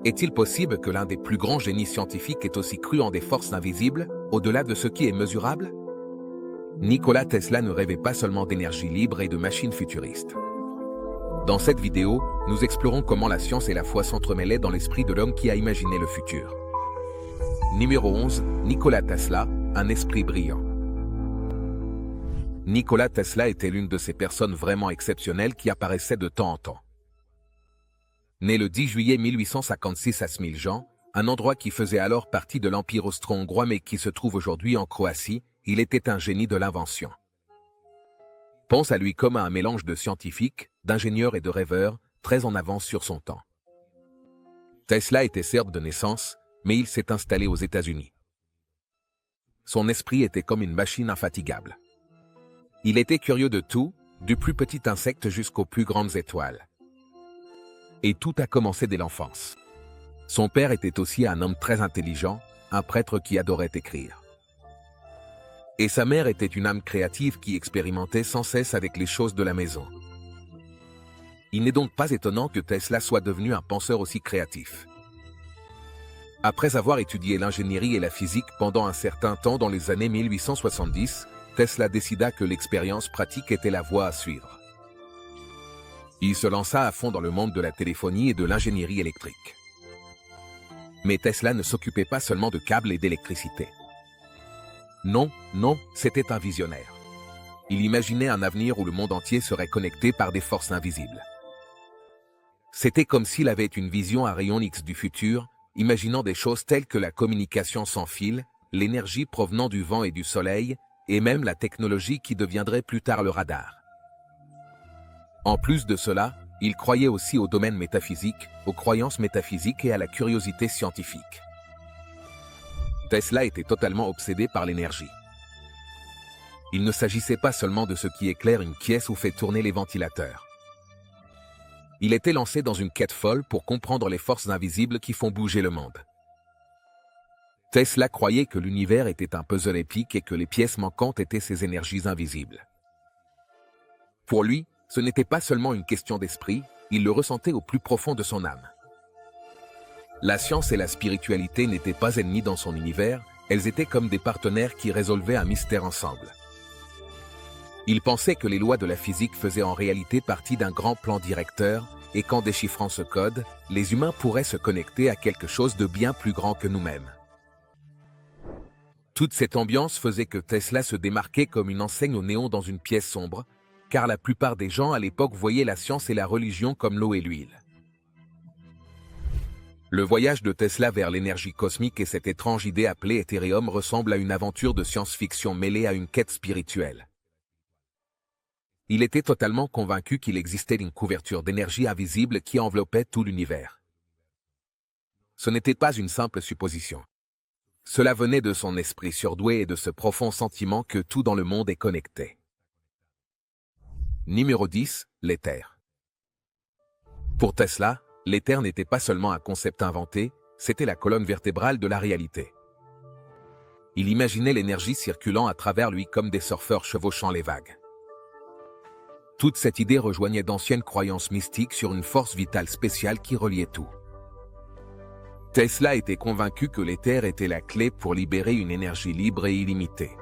Est-il possible que l'un des plus grands génies scientifiques ait aussi cru en des forces invisibles, au-delà de ce qui est mesurable? Nikola Tesla ne rêvait pas seulement d'énergie libre et de machines futuristes. Dans cette vidéo, nous explorons comment la science et la foi s'entremêlaient dans l'esprit de l'homme qui a imaginé le futur. Numéro 11, Nikola Tesla, un esprit brillant. Nikola Tesla était l'une de ces personnes vraiment exceptionnelles qui apparaissaient de temps en temps. Né le 10 juillet 1856 à Smiljan, un endroit qui faisait alors partie de l'Empire austro-hongrois mais qui se trouve aujourd'hui en Croatie, il était un génie de l'invention. Pense à lui comme à un mélange de scientifique, d'ingénieur et de rêveur, très en avance sur son temps. Tesla était serbe de naissance, mais il s'est installé aux États-Unis. Son esprit était comme une machine infatigable. Il était curieux de tout, du plus petit insecte jusqu'aux plus grandes étoiles. Et tout a commencé dès l'enfance. Son père était aussi un homme très intelligent, un prêtre qui adorait écrire. Et sa mère était une âme créative qui expérimentait sans cesse avec les choses de la maison. Il n'est donc pas étonnant que Tesla soit devenu un penseur aussi créatif. Après avoir étudié l'ingénierie et la physique pendant un certain temps dans les années 1870, Tesla décida que l'expérience pratique était la voie à suivre. Il se lança à fond dans le monde de la téléphonie et de l'ingénierie électrique. Mais Tesla ne s'occupait pas seulement de câbles et d'électricité. Non, c'était un visionnaire. Il imaginait un avenir où le monde entier serait connecté par des forces invisibles. C'était comme s'il avait une vision à rayon X du futur, imaginant des choses telles que la communication sans fil, l'énergie provenant du vent et du soleil, et même la technologie qui deviendrait plus tard le radar. En plus de cela, il croyait aussi au domaine métaphysique, aux croyances métaphysiques et à la curiosité scientifique. Tesla était totalement obsédé par l'énergie. Il ne s'agissait pas seulement de ce qui éclaire une pièce ou fait tourner les ventilateurs. Il était lancé dans une quête folle pour comprendre les forces invisibles qui font bouger le monde. Tesla croyait que l'univers était un puzzle épique et que les pièces manquantes étaient ces énergies invisibles. Pour lui, ce n'était pas seulement une question d'esprit, il le ressentait au plus profond de son âme. La science et la spiritualité n'étaient pas ennemies dans son univers, elles étaient comme des partenaires qui résolvaient un mystère ensemble. Il pensait que les lois de la physique faisaient en réalité partie d'un grand plan directeur, et qu'en déchiffrant ce code, les humains pourraient se connecter à quelque chose de bien plus grand que nous-mêmes. Toute cette ambiance faisait que Tesla se démarquait comme une enseigne au néon dans une pièce sombre, car la plupart des gens à l'époque voyaient la science et la religion comme l'eau et l'huile. Le voyage de Tesla vers l'énergie cosmique et cette étrange idée appelée Ethereum ressemble à une aventure de science-fiction mêlée à une quête spirituelle. Il était totalement convaincu qu'il existait une couverture d'énergie invisible qui enveloppait tout l'univers. Ce n'était pas une simple supposition. Cela venait de son esprit surdoué et de ce profond sentiment que tout dans le monde est connecté. Numéro 10, l'éther. Pour Tesla, l'éther n'était pas seulement un concept inventé, c'était la colonne vertébrale de la réalité. Il imaginait l'énergie circulant à travers lui comme des surfeurs chevauchant les vagues. Toute cette idée rejoignait d'anciennes croyances mystiques sur une force vitale spéciale qui reliait tout. Tesla était convaincu que l'éther était la clé pour libérer une énergie libre et illimitée.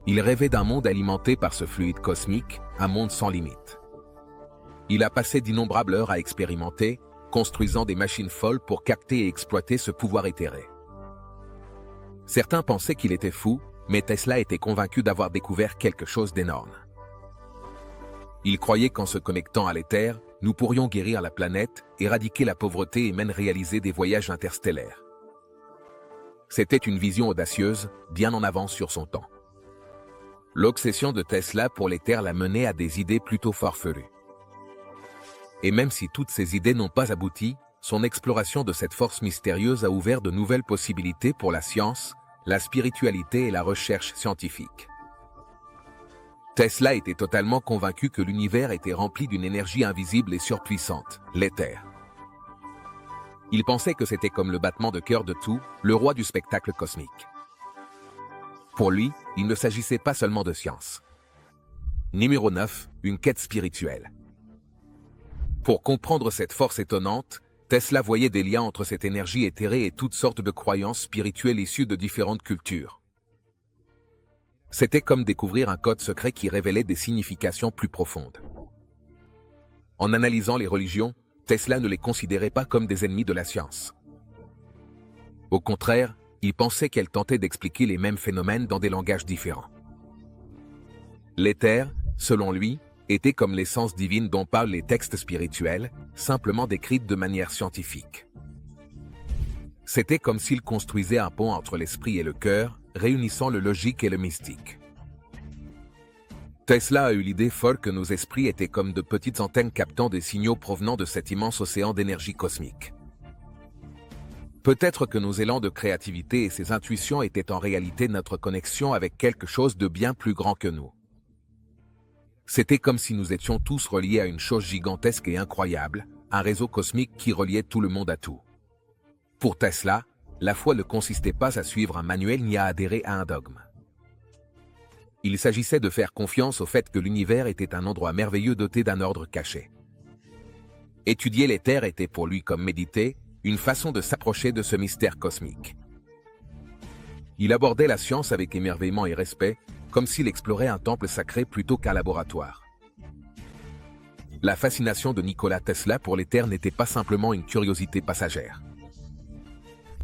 Il rêvait d'un monde alimenté par ce fluide cosmique, un monde sans limite. Il a passé d'innombrables heures à expérimenter, construisant des machines folles pour capter et exploiter ce pouvoir éthéré. Certains pensaient qu'il était fou, mais Tesla était convaincu d'avoir découvert quelque chose d'énorme. Il croyait qu'en se connectant à l'éther, nous pourrions guérir la planète, éradiquer la pauvreté et même réaliser des voyages interstellaires. C'était une vision audacieuse, bien en avance sur son temps. L'obsession de Tesla pour l'éther l'a mené à des idées plutôt farfelues. Et même si toutes ces idées n'ont pas abouti, son exploration de cette force mystérieuse a ouvert de nouvelles possibilités pour la science, la spiritualité et la recherche scientifique. Tesla était totalement convaincu que l'univers était rempli d'une énergie invisible et surpuissante, l'éther. Il pensait que c'était comme le battement de cœur de tout, le roi du spectacle cosmique. Pour lui, il ne s'agissait pas seulement de science. Numéro 9, une quête spirituelle. Pour comprendre cette force étonnante, Tesla voyait des liens entre cette énergie éthérée et toutes sortes de croyances spirituelles issues de différentes cultures. C'était comme découvrir un code secret qui révélait des significations plus profondes. En analysant les religions, Tesla ne les considérait pas comme des ennemis de la science. Au contraire, il pensait qu'elles tentaient d'expliquer les mêmes phénomènes dans des langages différents. L'éther, selon lui, était comme l'essence divine dont parlent les textes spirituels, simplement décrite de manière scientifique. C'était comme s'il construisait un pont entre l'esprit et le cœur, réunissant le logique et le mystique. Tesla a eu l'idée folle que nos esprits étaient comme de petites antennes captant des signaux provenant de cet immense océan d'énergie cosmique. Peut-être que nos élans de créativité et ces intuitions étaient en réalité notre connexion avec quelque chose de bien plus grand que nous. C'était comme si nous étions tous reliés à une chose gigantesque et incroyable, un réseau cosmique qui reliait tout le monde à tout. Pour Tesla, la foi ne consistait pas à suivre un manuel ni à adhérer à un dogme. Il s'agissait de faire confiance au fait que l'univers était un endroit merveilleux doté d'un ordre caché. Étudier l'éther était pour lui comme méditer, une façon de s'approcher de ce mystère cosmique. Il abordait la science avec émerveillement et respect, comme s'il explorait un temple sacré plutôt qu'un laboratoire. La fascination de Nikola Tesla pour l'éther n'était pas simplement une curiosité passagère.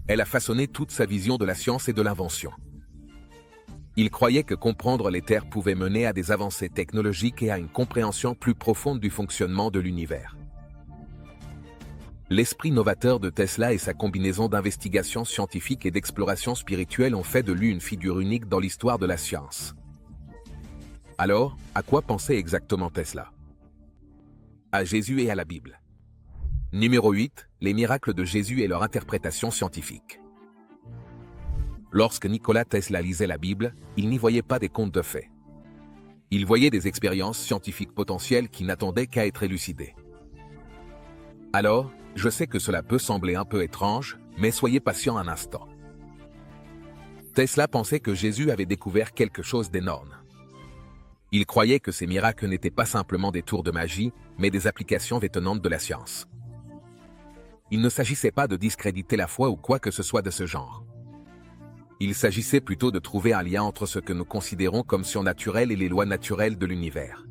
Elle a façonné toute sa vision de la science et de l'invention. Il croyait que comprendre l'éther pouvait mener à des avancées technologiques et à une compréhension plus profonde du fonctionnement de l'univers. L'esprit novateur de Tesla et sa combinaison d'investigation scientifique et d'exploration spirituelle ont fait de lui une figure unique dans l'histoire de la science. Alors, à quoi pensait exactement Tesla? À Jésus et à la Bible. Numéro 8, les miracles de Jésus et leur interprétation scientifique. Lorsque Nikola Tesla lisait la Bible, il n'y voyait pas des contes de fées. Il voyait des expériences scientifiques potentielles qui n'attendaient qu'à être élucidées. Alors, je sais que cela peut sembler un peu étrange, mais soyez patient un instant. Tesla pensait que Jésus avait découvert quelque chose d'énorme. Il croyait que ces miracles n'étaient pas simplement des tours de magie, mais des applications étonnantes de la science. Il ne s'agissait pas de discréditer la foi ou quoi que ce soit de ce genre. Il s'agissait plutôt de trouver un lien entre ce que nous considérons comme surnaturel et les lois naturelles de l'univers.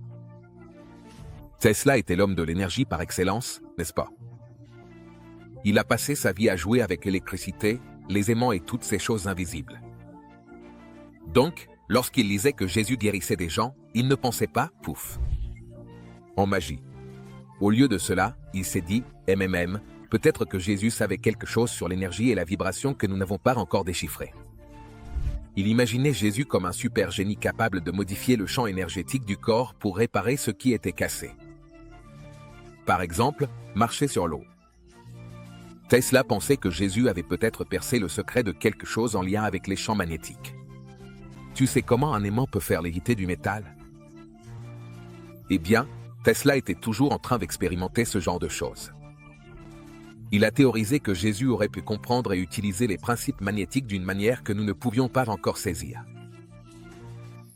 Tesla était l'homme de l'énergie par excellence, n'est-ce pas? Il a passé sa vie à jouer avec l'électricité, les aimants et toutes ces choses invisibles. Donc, lorsqu'il lisait que Jésus guérissait des gens, il ne pensait pas, pouf, en magie. Au lieu de cela, il s'est dit, peut-être que Jésus savait quelque chose sur l'énergie et la vibration que nous n'avons pas encore déchiffré. Il imaginait Jésus comme un super génie capable de modifier le champ énergétique du corps pour réparer ce qui était cassé. Par exemple, marcher sur l'eau. Tesla pensait que Jésus avait peut-être percé le secret de quelque chose en lien avec les champs magnétiques. Tu sais comment un aimant peut faire léviter du métal? Eh bien, Tesla était toujours en train d'expérimenter ce genre de choses. Il a théorisé que Jésus aurait pu comprendre et utiliser les principes magnétiques d'une manière que nous ne pouvions pas encore saisir.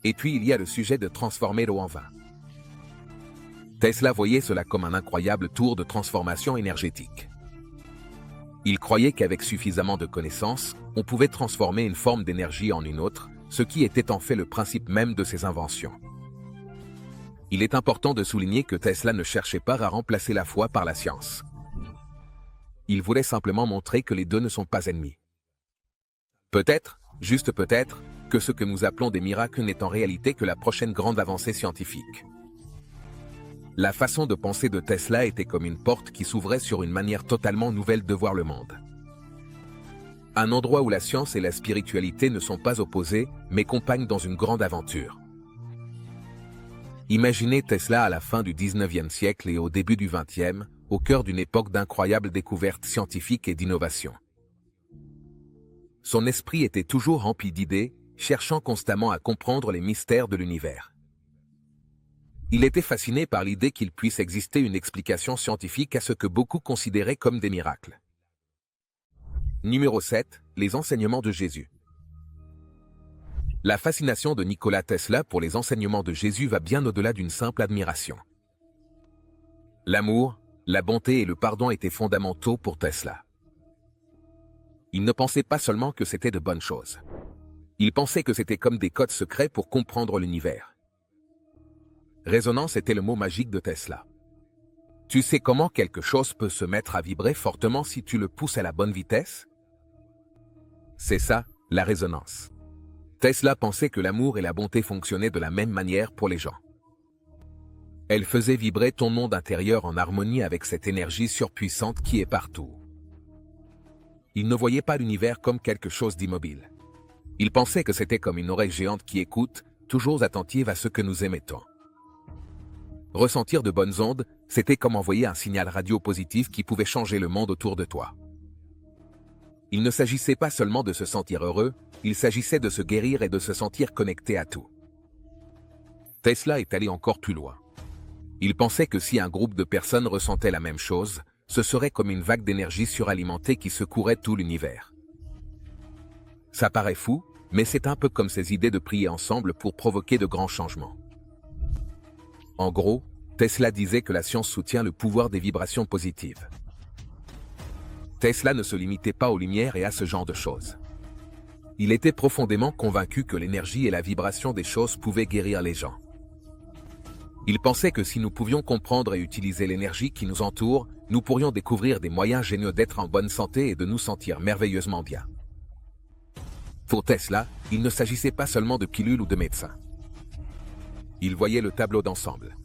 Et puis il y a le sujet de transformer l'eau en vin. Tesla voyait cela comme un incroyable tour de transformation énergétique. Il croyait qu'avec suffisamment de connaissances, on pouvait transformer une forme d'énergie en une autre, ce qui était en fait le principe même de ses inventions. Il est important de souligner que Tesla ne cherchait pas à remplacer la foi par la science. Il voulait simplement montrer que les deux ne sont pas ennemis. Peut-être, juste peut-être, que ce que nous appelons des miracles n'est en réalité que la prochaine grande avancée scientifique. La façon de penser de Tesla était comme une porte qui s'ouvrait sur une manière totalement nouvelle de voir le monde. Un endroit où la science et la spiritualité ne sont pas opposées, mais compagnes dans une grande aventure. Imaginez Tesla à la fin du 19e siècle et au début du 20e, au cœur d'une époque d'incroyables découvertes scientifiques et d'innovation. Son esprit était toujours rempli d'idées, cherchant constamment à comprendre les mystères de l'univers. Il était fasciné par l'idée qu'il puisse exister une explication scientifique à ce que beaucoup considéraient comme des miracles. Numéro 7. Les enseignements de Jésus. La fascination de Nikola Tesla pour les enseignements de Jésus va bien au-delà d'une simple admiration. L'amour, la bonté et le pardon étaient fondamentaux pour Tesla. Il ne pensait pas seulement que c'était de bonnes choses. Il pensait que c'était comme des codes secrets pour comprendre l'univers. Résonance était le mot magique de Tesla. Tu sais comment quelque chose peut se mettre à vibrer fortement si tu le pousses à la bonne vitesse? C'est ça, la résonance. Tesla pensait que l'amour et la bonté fonctionnaient de la même manière pour les gens. Elle faisait vibrer ton monde intérieur en harmonie avec cette énergie surpuissante qui est partout. Il ne voyait pas l'univers comme quelque chose d'immobile. Il pensait que c'était comme une oreille géante qui écoute, toujours attentive à ce que nous émettons. Ressentir de bonnes ondes, c'était comme envoyer un signal radio positif qui pouvait changer le monde autour de toi. Il ne s'agissait pas seulement de se sentir heureux, il s'agissait de se guérir et de se sentir connecté à tout. Tesla est allé encore plus loin. Il pensait que si un groupe de personnes ressentait la même chose, ce serait comme une vague d'énergie suralimentée qui secourait tout l'univers. Ça paraît fou, mais c'est un peu comme ces idées de prier ensemble pour provoquer de grands changements. En gros, Tesla disait que la science soutient le pouvoir des vibrations positives. Tesla ne se limitait pas aux lumières et à ce genre de choses. Il était profondément convaincu que l'énergie et la vibration des choses pouvaient guérir les gens. Il pensait que si nous pouvions comprendre et utiliser l'énergie qui nous entoure, nous pourrions découvrir des moyens géniaux d'être en bonne santé et de nous sentir merveilleusement bien. Pour Tesla, il ne s'agissait pas seulement de pilules ou de médecins. Il voyait le tableau d'ensemble.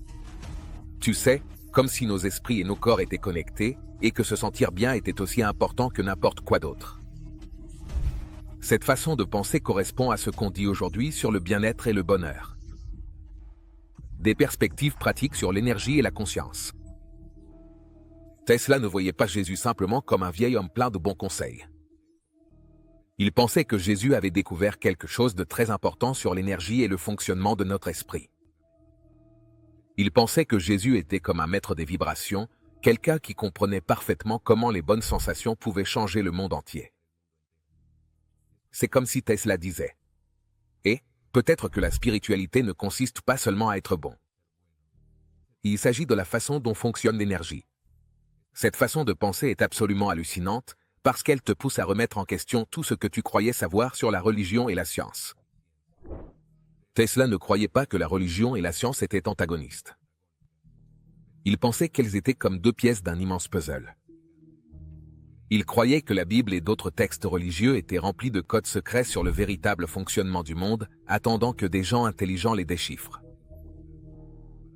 Tu sais, comme si nos esprits et nos corps étaient connectés, et que se sentir bien était aussi important que n'importe quoi d'autre. Cette façon de penser correspond à ce qu'on dit aujourd'hui sur le bien-être et le bonheur. Des perspectives pratiques sur l'énergie et la conscience. Tesla ne voyait pas Jésus simplement comme un vieil homme plein de bons conseils. Il pensait que Jésus avait découvert quelque chose de très important sur l'énergie et le fonctionnement de notre esprit. Il pensait que Jésus était comme un maître des vibrations, quelqu'un qui comprenait parfaitement comment les bonnes sensations pouvaient changer le monde entier. C'est comme si Tesla disait « Et, peut-être que la spiritualité ne consiste pas seulement à être bon. Il s'agit de la façon dont fonctionne l'énergie. Cette façon de penser est absolument hallucinante parce qu'elle te pousse à remettre en question tout ce que tu croyais savoir sur la religion et la science. » Tesla ne croyait pas que la religion et la science étaient antagonistes. Il pensait qu'elles étaient comme deux pièces d'un immense puzzle. Il croyait que la Bible et d'autres textes religieux étaient remplis de codes secrets sur le véritable fonctionnement du monde, attendant que des gens intelligents les déchiffrent.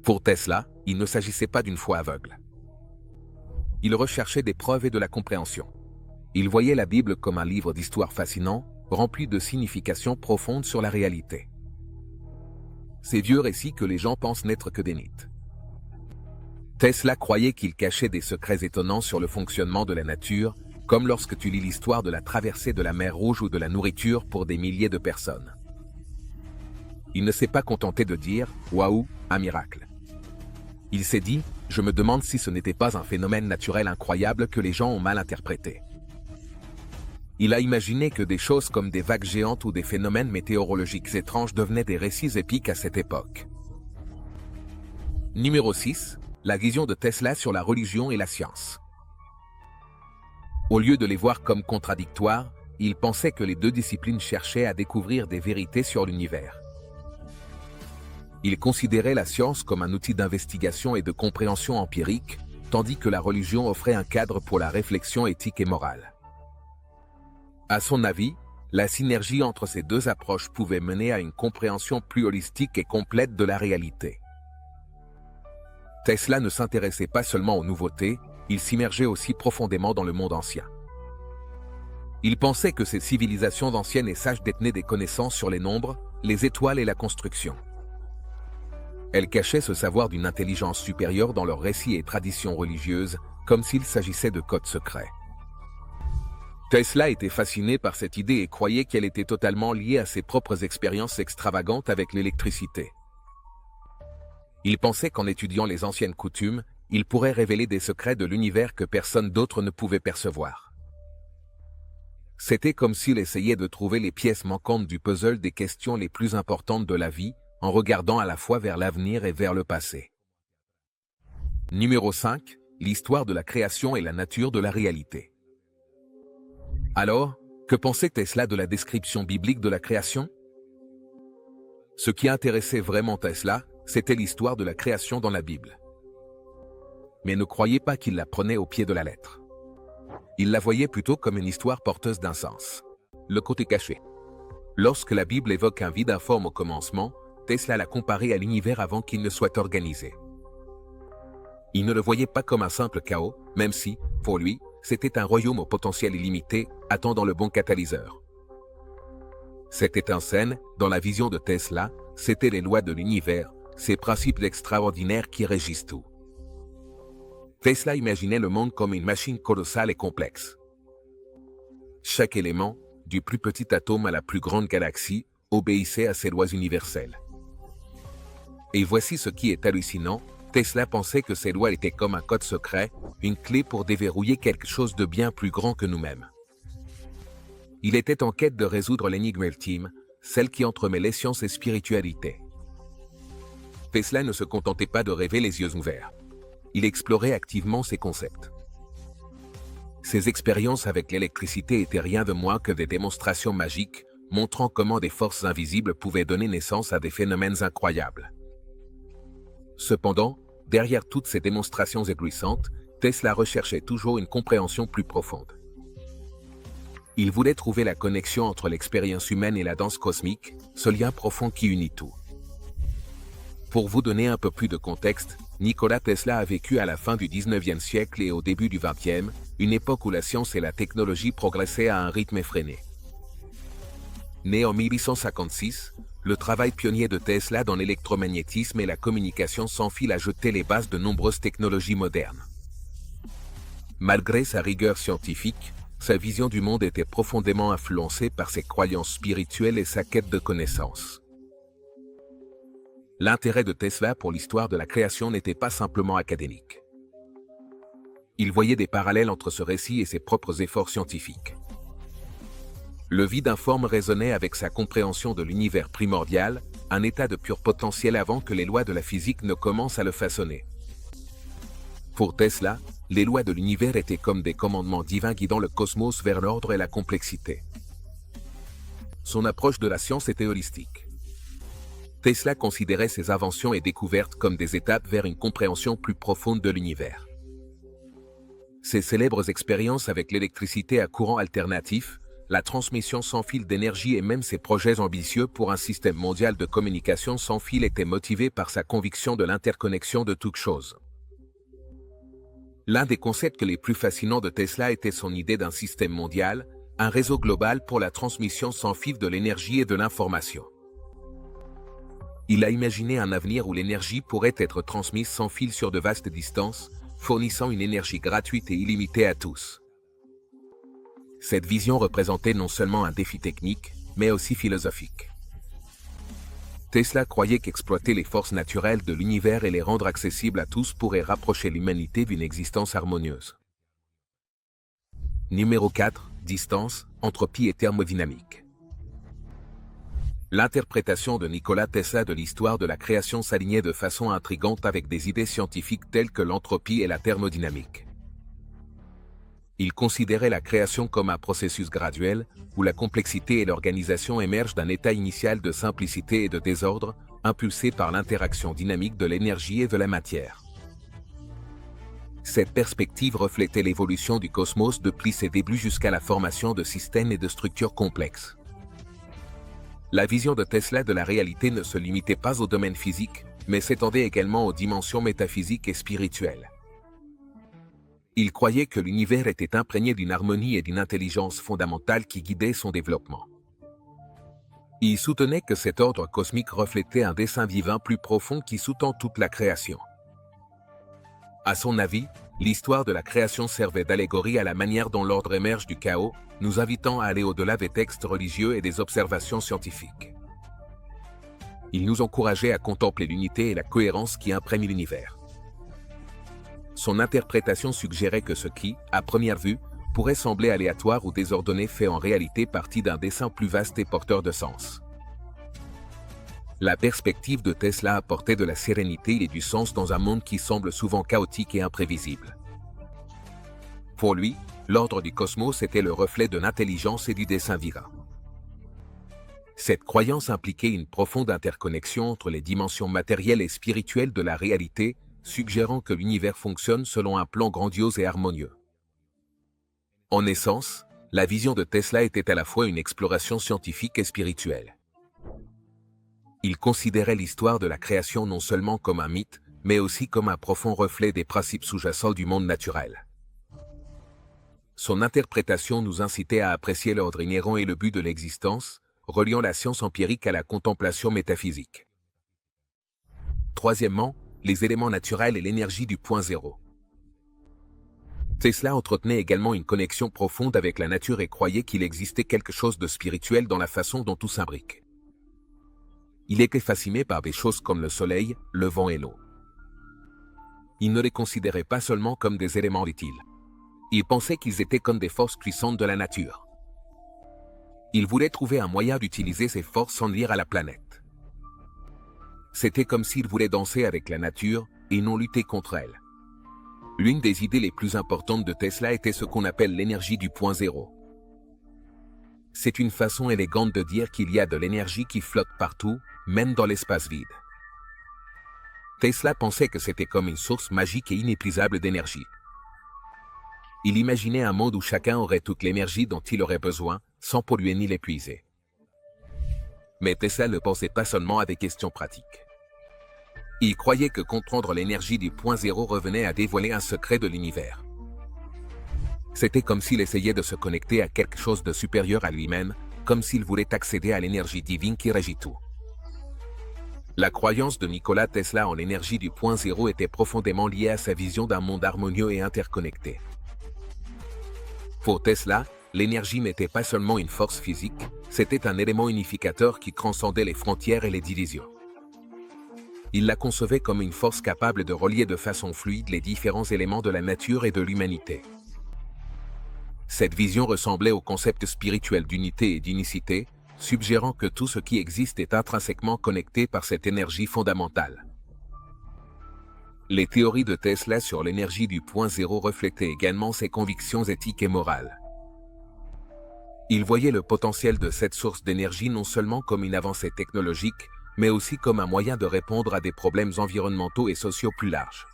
Pour Tesla, il ne s'agissait pas d'une foi aveugle. Il recherchait des preuves et de la compréhension. Il voyait la Bible comme un livre d'histoire fascinant, rempli de significations profondes sur la réalité. Ces vieux récits que les gens pensent n'être que des mythes. Tesla croyait qu'il cachait des secrets étonnants sur le fonctionnement de la nature, comme lorsque tu lis l'histoire de la traversée de la mer Rouge ou de la nourriture pour des milliers de personnes. Il ne s'est pas contenté de dire « Waouh, un miracle ». Il s'est dit « Je me demande si ce n'était pas un phénomène naturel incroyable que les gens ont mal interprété ». Il a imaginé que des choses comme des vagues géantes ou des phénomènes météorologiques étranges devenaient des récits épiques à cette époque. Numéro 6. La vision de Tesla sur la religion et la science. Au lieu de les voir comme contradictoires, il pensait que les deux disciplines cherchaient à découvrir des vérités sur l'univers. Il considérait la science comme un outil d'investigation et de compréhension empirique, tandis que la religion offrait un cadre pour la réflexion éthique et morale. À son avis, la synergie entre ces deux approches pouvait mener à une compréhension plus holistique et complète de la réalité. Tesla ne s'intéressait pas seulement aux nouveautés, il s'immergeait aussi profondément dans le monde ancien. Il pensait que ces civilisations anciennes et sages détenaient des connaissances sur les nombres, les étoiles et la construction. Elles cachaient ce savoir d'une intelligence supérieure dans leurs récits et traditions religieuses, comme s'il s'agissait de codes secrets. Tesla était fasciné par cette idée et croyait qu'elle était totalement liée à ses propres expériences extravagantes avec l'électricité. Il pensait qu'en étudiant les anciennes coutumes, il pourrait révéler des secrets de l'univers que personne d'autre ne pouvait percevoir. C'était comme s'il essayait de trouver les pièces manquantes du puzzle des questions les plus importantes de la vie, en regardant à la fois vers l'avenir et vers le passé. Numéro 5. l'histoire de la création et la nature de la réalité. Alors, que pensait Tesla de la description biblique de la création? Ce qui intéressait vraiment Tesla, c'était l'histoire de la création dans la Bible. Mais ne croyez pas qu'il la prenait au pied de la lettre. Il la voyait plutôt comme une histoire porteuse d'un sens. Le côté caché. Lorsque la Bible évoque un vide informe au commencement, Tesla l'a comparé à l'univers avant qu'il ne soit organisé. Il ne le voyait pas comme un simple chaos, même si, pour lui, c'était un royaume au potentiel illimité, attendant le bon catalyseur. Cette étincelle, dans la vision de Tesla, c'était les lois de l'univers, ces principes extraordinaires qui régissent tout. Tesla imaginait le monde comme une machine colossale et complexe. Chaque élément, du plus petit atome à la plus grande galaxie, obéissait à ces lois universelles. Et voici ce qui est hallucinant, Tesla pensait que ces lois étaient comme un code secret, une clé pour déverrouiller quelque chose de bien plus grand que nous-mêmes. Il était en quête de résoudre l'énigme ultime, celle qui entremêlait science et spiritualité. Tesla ne se contentait pas de rêver les yeux ouverts. Il explorait activement ces concepts. Ses expériences avec l'électricité étaient rien de moins que des démonstrations magiques, montrant comment des forces invisibles pouvaient donner naissance à des phénomènes incroyables. Cependant, derrière toutes ces démonstrations éblouissantes, Tesla recherchait toujours une compréhension plus profonde. Il voulait trouver la connexion entre l'expérience humaine et la danse cosmique, ce lien profond qui unit tout. Pour vous donner un peu plus de contexte, Nikola Tesla a vécu à la fin du 19e siècle et au début du 20e, une époque où la science et la technologie progressaient à un rythme effréné. Né en 1856, le travail pionnier de Tesla dans l'électromagnétisme et la communication sans fil a jeté les bases de nombreuses technologies modernes. Malgré sa rigueur scientifique, sa vision du monde était profondément influencée par ses croyances spirituelles et sa quête de connaissance. L'intérêt de Tesla pour l'histoire de la création n'était pas simplement académique. Il voyait des parallèles entre ce récit et ses propres efforts scientifiques. Le vide informe résonnait avec sa compréhension de l'univers primordial, un état de pur potentiel avant que les lois de la physique ne commencent à le façonner. Pour Tesla, les lois de l'univers étaient comme des commandements divins guidant le cosmos vers l'ordre et la complexité. Son approche de la science était holistique. Tesla considérait ses inventions et découvertes comme des étapes vers une compréhension plus profonde de l'univers. Ses célèbres expériences avec l'électricité à courant alternatif, la transmission sans fil d'énergie et même ses projets ambitieux pour un système mondial de communication sans fil étaient motivés par sa conviction de l'interconnexion de toutes choses. L'un des concepts les plus fascinants de Tesla était son idée d'un système mondial, un réseau global pour la transmission sans fil de l'énergie et de l'information. Il a imaginé un avenir où l'énergie pourrait être transmise sans fil sur de vastes distances, fournissant une énergie gratuite et illimitée à tous. Cette vision représentait non seulement un défi technique, mais aussi philosophique. Tesla croyait qu'exploiter les forces naturelles de l'univers et les rendre accessibles à tous pourrait rapprocher l'humanité d'une existence harmonieuse. Numéro 4. Distance, entropie et thermodynamique. L'interprétation de Nikola Tesla de l'histoire de la création s'alignait de façon intrigante avec des idées scientifiques telles que l'entropie et la thermodynamique. Il considérait la création comme un processus graduel, où la complexité et l'organisation émergent d'un état initial de simplicité et de désordre, impulsé par l'interaction dynamique de l'énergie et de la matière. Cette perspective reflétait l'évolution du cosmos depuis ses débuts jusqu'à la formation de systèmes et de structures complexes. La vision de Tesla de la réalité ne se limitait pas au domaine physique, mais s'étendait également aux dimensions métaphysiques et spirituelles. Il croyait que l'univers était imprégné d'une harmonie et d'une intelligence fondamentale qui guidait son développement. Il soutenait que cet ordre cosmique reflétait un dessein divin plus profond qui sous-tend toute la création. À son avis, l'histoire de la création servait d'allégorie à la manière dont l'ordre émerge du chaos, nous invitant à aller au-delà des textes religieux et des observations scientifiques. Il nous encourageait à contempler l'unité et la cohérence qui imprègnent l'univers. Son interprétation suggérait que ce qui, à première vue, pourrait sembler aléatoire ou désordonné fait en réalité partie d'un dessein plus vaste et porteur de sens. La perspective de Tesla apportait de la sérénité et du sens dans un monde qui semble souvent chaotique et imprévisible. Pour lui, l'ordre du cosmos était le reflet de l'intelligence et du dessein divin. Cette croyance impliquait une profonde interconnexion entre les dimensions matérielles et spirituelles de la réalité, suggérant que l'univers fonctionne selon un plan grandiose et harmonieux. En essence, la vision de Tesla était à la fois une exploration scientifique et spirituelle. Il considérait l'histoire de la création non seulement comme un mythe, mais aussi comme un profond reflet des principes sous-jacents du monde naturel. Son interprétation nous incitait à apprécier l'ordre inhérent et le but de l'existence, reliant la science empirique à la contemplation métaphysique. Troisièmement, les éléments naturels et l'énergie du point zéro. Tesla entretenait également une connexion profonde avec la nature et croyait qu'il existait quelque chose de spirituel dans la façon dont tout s'imbrique. Il était fasciné par des choses comme le soleil, le vent et l'eau. Il ne les considérait pas seulement comme des éléments utiles. Il pensait qu'ils étaient comme des forces puissantes de la nature. Il voulait trouver un moyen d'utiliser ces forces sans nuire à la planète. C'était comme s'il voulait danser avec la nature et non lutter contre elle. L'une des idées les plus importantes de Tesla était ce qu'on appelle l'énergie du point zéro. C'est une façon élégante de dire qu'il y a de l'énergie qui flotte partout, même dans l'espace vide. Tesla pensait que c'était comme une source magique et inépuisable d'énergie. Il imaginait un monde où chacun aurait toute l'énergie dont il aurait besoin, sans polluer ni l'épuiser. Mais Tesla ne pensait pas seulement à des questions pratiques. Il croyait que comprendre l'énergie du point zéro revenait à dévoiler un secret de l'univers. C'était comme s'il essayait de se connecter à quelque chose de supérieur à lui-même, comme s'il voulait accéder à l'énergie divine qui régit tout. La croyance de Nikola Tesla en l'énergie du point zéro était profondément liée à sa vision d'un monde harmonieux et interconnecté. Pour Tesla, l'énergie n'était pas seulement une force physique, c'était un élément unificateur qui transcendait les frontières et les divisions. Il la concevait comme une force capable de relier de façon fluide les différents éléments de la nature et de l'humanité. Cette vision ressemblait au concept spirituel d'unité et d'unicité, suggérant que tout ce qui existe est intrinsèquement connecté par cette énergie fondamentale. Les théories de Tesla sur l'énergie du point zéro reflétaient également ses convictions éthiques et morales. Il voyait le potentiel de cette source d'énergie non seulement comme une avancée technologique, mais aussi comme un moyen de répondre à des problèmes environnementaux et sociaux plus larges.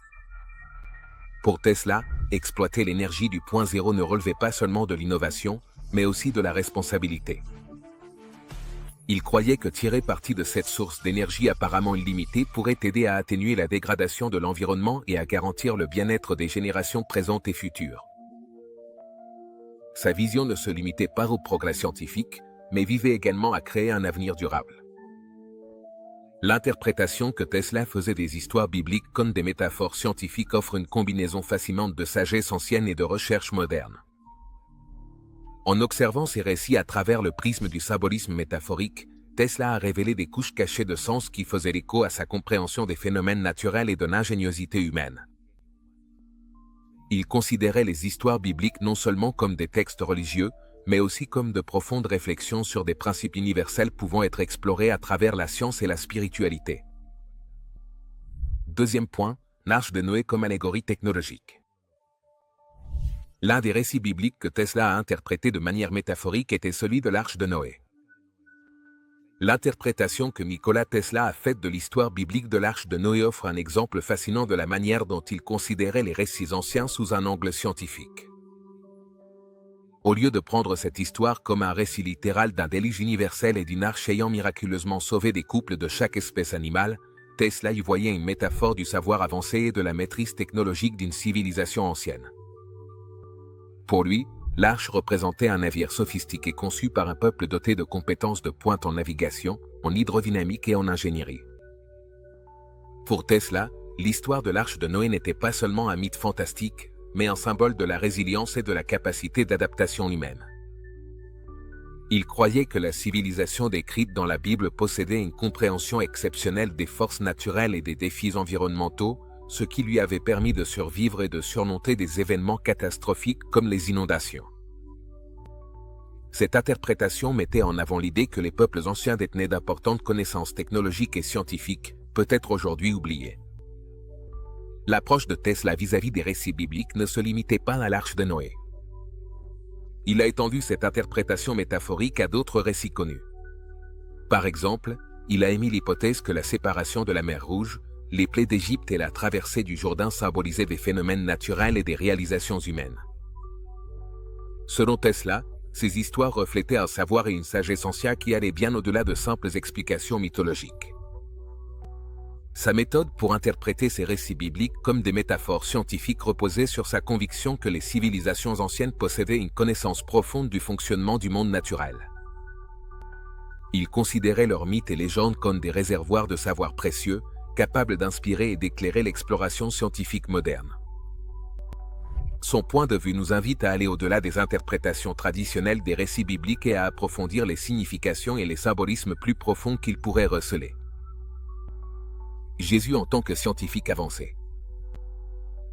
Pour Tesla, exploiter l'énergie du point zéro ne relevait pas seulement de l'innovation, mais aussi de la responsabilité. Il croyait que tirer parti de cette source d'énergie apparemment illimitée pourrait aider à atténuer la dégradation de l'environnement et à garantir le bien-être des générations présentes et futures. Sa vision ne se limitait pas au progrès scientifique, mais visait également à créer un avenir durable. L'interprétation que Tesla faisait des histoires bibliques comme des métaphores scientifiques offre une combinaison fascinante de sagesse ancienne et de recherche moderne. En observant ces récits à travers le prisme du symbolisme métaphorique, Tesla a révélé des couches cachées de sens qui faisaient écho à sa compréhension des phénomènes naturels et de l'ingéniosité humaine. Il considérait les histoires bibliques non seulement comme des textes religieux, mais aussi comme de profondes réflexions sur des principes universels pouvant être explorés à travers la science et la spiritualité. Deuxième point, l'Arche de Noé comme allégorie technologique. L'un des récits bibliques que Tesla a interprété de manière métaphorique était celui de l'Arche de Noé. L'interprétation que Nikola Tesla a faite de l'histoire biblique de l'Arche de Noé offre un exemple fascinant de la manière dont il considérait les récits anciens sous un angle scientifique. Au lieu de prendre cette histoire comme un récit littéral d'un déluge universel et d'une arche ayant miraculeusement sauvé des couples de chaque espèce animale, Tesla y voyait une métaphore du savoir avancé et de la maîtrise technologique d'une civilisation ancienne. Pour lui, l'arche représentait un navire sophistiqué conçu par un peuple doté de compétences de pointe en navigation, en hydrodynamique et en ingénierie. Pour Tesla, l'histoire de l'Arche de Noé n'était pas seulement un mythe fantastique, mais un symbole de la résilience et de la capacité d'adaptation humaine. Il croyait que la civilisation décrite dans la Bible possédait une compréhension exceptionnelle des forces naturelles et des défis environnementaux, ce qui lui avait permis de survivre et de surmonter des événements catastrophiques comme les inondations. Cette interprétation mettait en avant l'idée que les peuples anciens détenaient d'importantes connaissances technologiques et scientifiques, peut-être aujourd'hui oubliées. L'approche de Tesla vis-à-vis des récits bibliques ne se limitait pas à l'arche de Noé. Il a étendu cette interprétation métaphorique à d'autres récits connus. Par exemple, il a émis l'hypothèse que la séparation de la mer Rouge, les plaies d'Égypte et la traversée du Jourdain symbolisaient des phénomènes naturels et des réalisations humaines. Selon Tesla, ces histoires reflétaient un savoir et une sagesse anciens qui allaient bien au-delà de simples explications mythologiques. Sa méthode pour interpréter ces récits bibliques comme des métaphores scientifiques reposait sur sa conviction que les civilisations anciennes possédaient une connaissance profonde du fonctionnement du monde naturel. Il considérait leurs mythes et légendes comme des réservoirs de savoir précieux, capables d'inspirer et d'éclairer l'exploration scientifique moderne. Son point de vue nous invite à aller au-delà des interprétations traditionnelles des récits bibliques et à approfondir les significations et les symbolismes plus profonds qu'ils pourraient receler. Jésus en tant que scientifique avancé.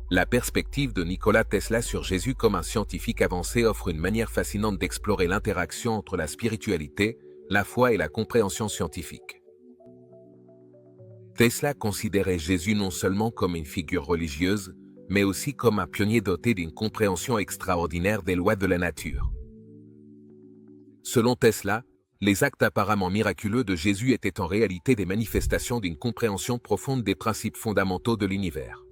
La perspective de Nikola Tesla sur Jésus comme un scientifique avancé offre une manière fascinante d'explorer l'interaction entre la spiritualité, la foi et la compréhension scientifique. Tesla considérait Jésus non seulement comme une figure religieuse, mais aussi comme un pionnier doté d'une compréhension extraordinaire des lois de la nature. Selon Tesla, les actes apparemment miraculeux de Jésus étaient en réalité des manifestations d'une compréhension profonde des principes fondamentaux de l'univers.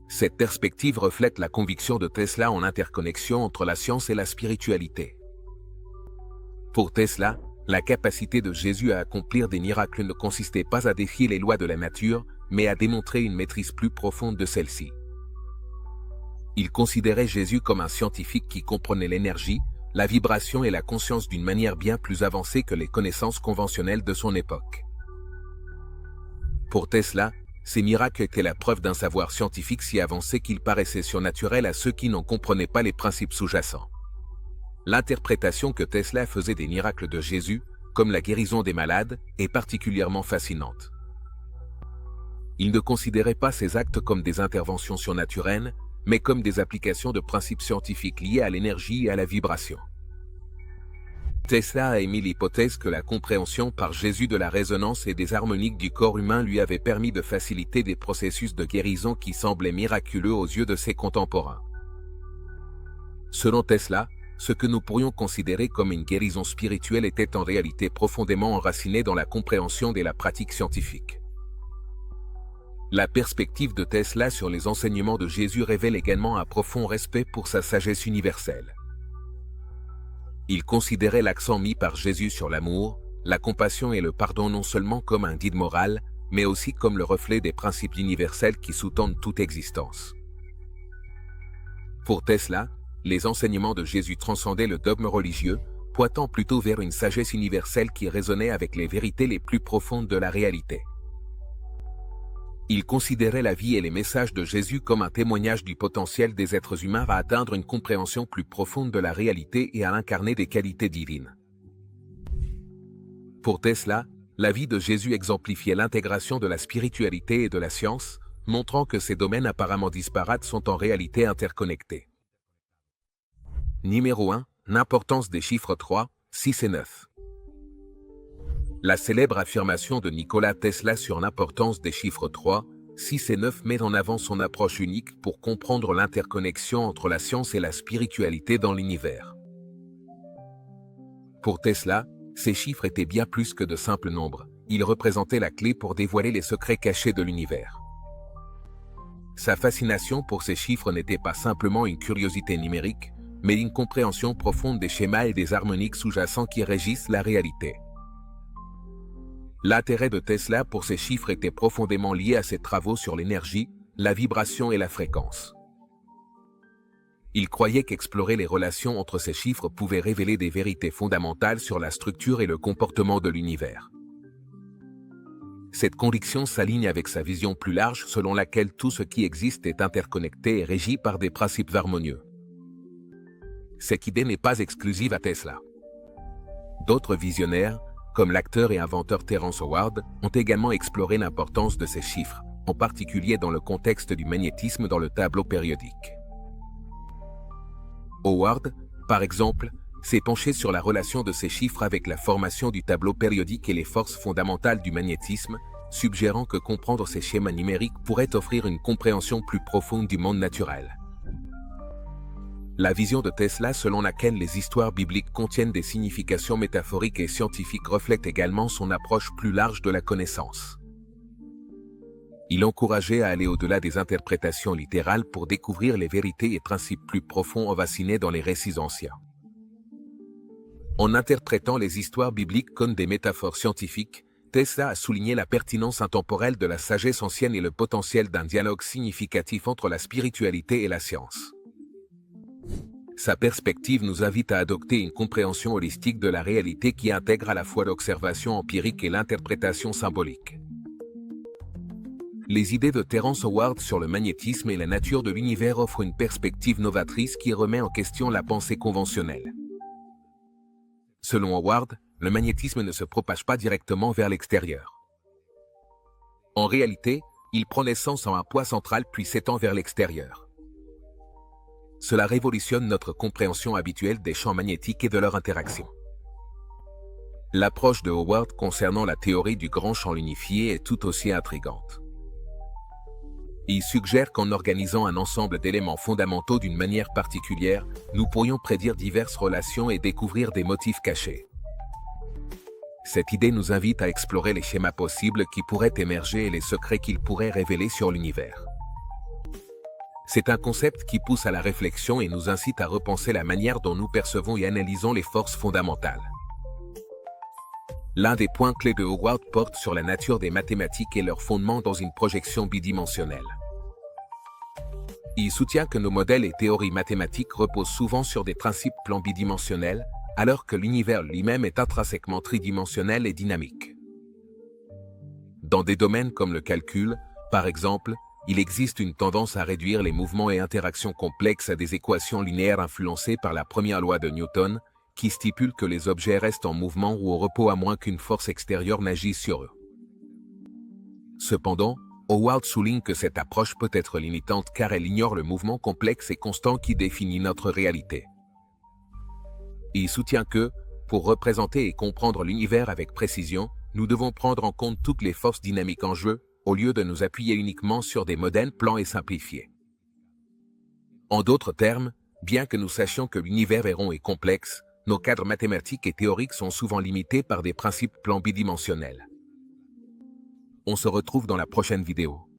Cette perspective reflète la conviction de Tesla en l'interconnexion entre la science et la spiritualité. Pour Tesla, la capacité de Jésus à accomplir des miracles ne consistait pas à défier les lois de la nature, mais à démontrer une maîtrise plus profonde de celle-ci. Il considérait Jésus comme un scientifique qui comprenait l'énergie, la vibration et la conscience d'une manière bien plus avancée que les connaissances conventionnelles de son époque. Pour Tesla, ces miracles étaient la preuve d'un savoir scientifique si avancé qu'il paraissait surnaturel à ceux qui n'en comprenaient pas les principes sous-jacents. L'interprétation que Tesla faisait des miracles de Jésus, comme la guérison des malades, est particulièrement fascinante. Il ne considérait pas ces actes comme des interventions surnaturelles, mais comme des applications de principes scientifiques liés à l'énergie et à la vibration. Tesla a émis l'hypothèse que la compréhension par Jésus de la résonance et des harmoniques du corps humain lui avait permis de faciliter des processus de guérison qui semblaient miraculeux aux yeux de ses contemporains. Selon Tesla, ce que nous pourrions considérer comme une guérison spirituelle était en réalité profondément enraciné dans la compréhension de la pratique scientifique. La perspective de Tesla sur les enseignements de Jésus révèle également un profond respect pour sa sagesse universelle. Il considérait l'accent mis par Jésus sur l'amour, la compassion et le pardon non seulement comme un guide moral, mais aussi comme le reflet des principes universels qui sous-tendent toute existence. Pour Tesla, les enseignements de Jésus transcendaient le dogme religieux, pointant plutôt vers une sagesse universelle qui résonnait avec les vérités les plus profondes de la réalité. Il considérait la vie et les messages de Jésus comme un témoignage du potentiel des êtres humains à atteindre une compréhension plus profonde de la réalité et à incarner des qualités divines. Pour Tesla, la vie de Jésus exemplifiait l'intégration de la spiritualité et de la science, montrant que ces domaines apparemment disparates sont en réalité interconnectés. Numéro 1. L'importance des chiffres 3, 6 et 9. La célèbre affirmation de Nikola Tesla sur l'importance des chiffres 3, 6 et 9 met en avant son approche unique pour comprendre l'interconnexion entre la science et la spiritualité dans l'univers. Pour Tesla, ces chiffres étaient bien plus que de simples nombres, ils représentaient la clé pour dévoiler les secrets cachés de l'univers. Sa fascination pour ces chiffres n'était pas simplement une curiosité numérique, mais une compréhension profonde des schémas et des harmoniques sous-jacents qui régissent la réalité. L'intérêt de Tesla pour ces chiffres était profondément lié à ses travaux sur l'énergie, la vibration et la fréquence. Il croyait qu'explorer les relations entre ces chiffres pouvait révéler des vérités fondamentales sur la structure et le comportement de l'univers. Cette conviction s'aligne avec sa vision plus large selon laquelle tout ce qui existe est interconnecté et régi par des principes harmonieux. Cette idée n'est pas exclusive à Tesla. D'autres visionnaires, comme l'acteur et inventeur Terence Howard, ont également exploré l'importance de ces chiffres, en particulier dans le contexte du magnétisme dans le tableau périodique. Howard, par exemple, s'est penché sur la relation de ces chiffres avec la formation du tableau périodique et les forces fondamentales du magnétisme, suggérant que comprendre ces schémas numériques pourrait offrir une compréhension plus profonde du monde naturel. La vision de Tesla selon laquelle les histoires bibliques contiennent des significations métaphoriques et scientifiques reflète également son approche plus large de la connaissance. Il encourageait à aller au-delà des interprétations littérales pour découvrir les vérités et principes plus profonds enracinés dans les récits anciens. En interprétant les histoires bibliques comme des métaphores scientifiques, Tesla a souligné la pertinence intemporelle de la sagesse ancienne et le potentiel d'un dialogue significatif entre la spiritualité et la science. Sa perspective nous invite à adopter une compréhension holistique de la réalité qui intègre à la fois l'observation empirique et l'interprétation symbolique. Les idées de Terence Howard sur le magnétisme et la nature de l'univers offrent une perspective novatrice qui remet en question la pensée conventionnelle. Selon Howard, le magnétisme ne se propage pas directement vers l'extérieur. En réalité, il prend naissance en un point central puis s'étend vers l'extérieur. Cela révolutionne notre compréhension habituelle des champs magnétiques et de leur interaction. L'approche de Howard concernant la théorie du grand champ unifié est tout aussi intrigante. Il suggère qu'en organisant un ensemble d'éléments fondamentaux d'une manière particulière, nous pourrions prédire diverses relations et découvrir des motifs cachés. Cette idée nous invite à explorer les schémas possibles qui pourraient émerger et les secrets qu'ils pourraient révéler sur l'univers. C'est un concept qui pousse à la réflexion et nous incite à repenser la manière dont nous percevons et analysons les forces fondamentales. L'un des points clés de Howard porte sur la nature des mathématiques et leur fondement dans une projection bidimensionnelle. Il soutient que nos modèles et théories mathématiques reposent souvent sur des principes plans bidimensionnels, alors que l'univers lui-même est intrinsèquement tridimensionnel et dynamique. Dans des domaines comme le calcul, par exemple, il existe une tendance à réduire les mouvements et interactions complexes à des équations linéaires influencées par la première loi de Newton, qui stipule que les objets restent en mouvement ou au repos à moins qu'une force extérieure n'agisse sur eux. Cependant, Howard souligne que cette approche peut être limitante car elle ignore le mouvement complexe et constant qui définit notre réalité. Il soutient que, pour représenter et comprendre l'univers avec précision, nous devons prendre en compte toutes les forces dynamiques en jeu, au lieu de nous appuyer uniquement sur des modèles plans et simplifiés. En d'autres termes, bien que nous sachions que l'univers est rond et complexe, nos cadres mathématiques et théoriques sont souvent limités par des principes plans bidimensionnels. On se retrouve dans la prochaine vidéo.